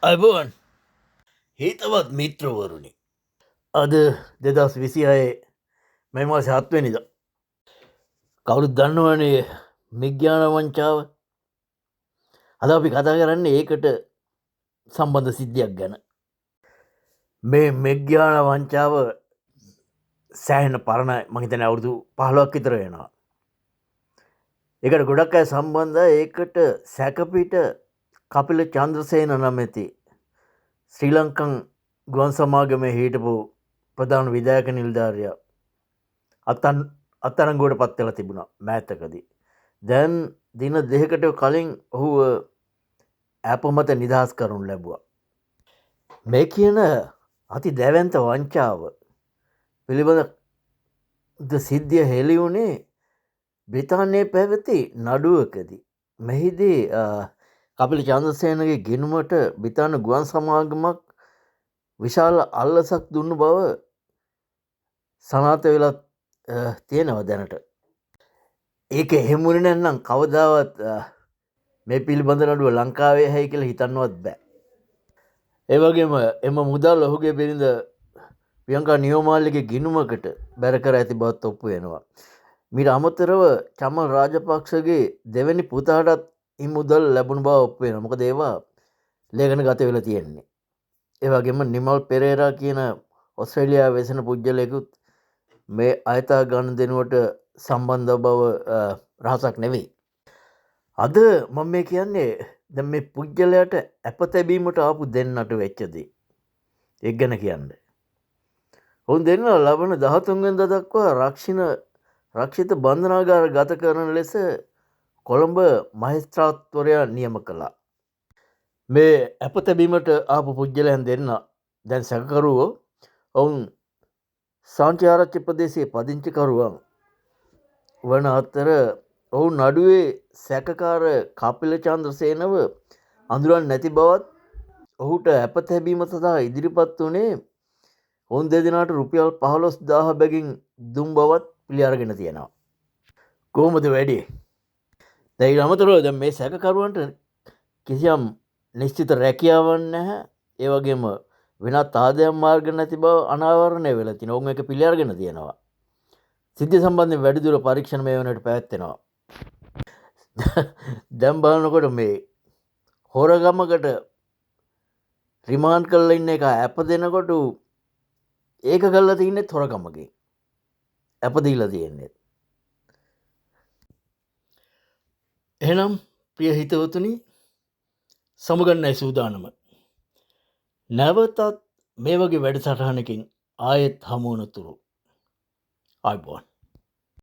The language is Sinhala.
අයිබෝවන් හිතවත් මිත්‍රවරුණි අද 2026 මේ මාසේ 7 වෙනිදා කවුරුත් දන්නවනේ විඥාන වංචාව. අද අපි කතා කරන්නේ ඒකට සම්බන්ධ සිද්ධියක් ගැන. මේ විඥාන වංචාව සෑහෙන පරණයි. මම හිතන්නේ අවුරුදු 15ක් විතර වෙනවා. ඒකට ගොඩක් අය සම්බන්ධයි. ඒකට සැකපිට කපිල චන්ද්‍රසේන නමැති ශ්‍රී ලංකන් ගුවන් සමාගමේ හිටපු ප්‍රධාන විධායක නිලධාරියා අත්අඩංගුවට පත් වෙලා තිබුණා මෑතකදී. දැන් දින දෙකකට කලින් ඔහුව ඇප මත නිදහස් කරනු ලැබුවා. මේ කියන අති දැවැන්ත වංචාව පිළිබඳ සිද්ධිය හෙළි වුණේ බ්‍රිතාන්‍යයේ පැවති නඩුවකදී. මෙහිදී කපිල චන්ද්‍රසේනගේ ගිණුමට බ්‍රිතාන්‍ය ගුවන් සමාගමක් විශාල අල්ලසක් දුන්නු බව සනාථ වෙලා තියෙනවා දැනට. ඒක එහෙම වුණේ නැත්නම් කවදාවත් මේ පිළිබඳ නඩුව ලංකාවේ හැයි කියලා හිතන්නවත් බෑ. ඒ වගේම එම මුදල් ඔහුගේ බිරිඳ ප්‍රියංකා නියෝමාල්ලගේ ගිණුමකට බැර කර ඇති බවත් ඔප්පු වෙනවා. මීට අමතරව චමල් රාජපක්ෂගේ දෙවැනි පුතාටත් මේ මුදල් ලැබුණු බව ඔප්පු වෙනවා. මොකද ඒවා ලේඛන ගත වෙලා තියෙන්නේ. ඒ වගේම නිමල් පෙරේරා කියන ඔස්ට්‍රේලියාවේ වෙසෙන පුද්ගලයෙකුත් මේ අයථා ගන්න දෙනුවට සම්බන්ධ බව රහසක් නෙවෙයි. අද මම මේ කියන්නේ දැන් මේ පුද්ගලයාට අප තැබීමට ආපු දෙන්නට වෙච්ච දේ. ඒක ගැන කියන්නේ. ඔවුන් දෙන්න ලබන 13 වෙනිදා දක්වා රක්ෂිත බන්ධනාගාර ගත කරන ලෙස කොළඹ මහේස්ත්‍රාත්වරයා නියම කළා. මේ අප තැබීමට ආපු පුද්ගලයන් දෙන්න දැන් සැකකරුවෝ ඔවුන් සාංචි ආරච්චි ප්‍රදේශයේ පදිංචිකරුවන් වන අතර ඔවුන් නඩුවේ සැකකාර කපිල චන්ද්‍රසේනව අඳුරන්නේ නැති බවත් ඔහුට අප තැබීම සඳහා ඉදිරිපත් වුණේ ඔවුන් දෙදෙනාට රුපියල් 15000 බැගින් දුන් බවත් පිළි අරගෙන තියෙනවා. කොහොමද වැඩි? දැන් අමතරව දැන් මේ සැකකරුවන්ට කිසියම් නිශ්චිත රැකියාවක් නැහැ. ඒ වගේම වෙනත් ආදායම් මාර්ග නැති බව අනාවරණය වෙලා තිනවා. ඔවුන් ඒක පිළි අරගෙන තියෙනවා. සිද්ධිය සම්බන්ධයෙන් වැඩිදුර පරීක්ෂණ මේ වෙනකොට පැවැත්වෙනවා. දැන් බලනකොට මේ හොරගමකට රිමාන්ඩ් කරලා ඉන්න එක අප දෙනකොට ඒක කරලා තින්නේ හොරගමකින්. අප දීලා තියෙන්නේ. එහෙනම් ප්‍රිය හිතවතුනි සමුගන්නයි සූදානම. නැවතත් මේ වගේ වැඩසටහනකින් ආයෙත් හමු වනතුරු ආයිබෝන්.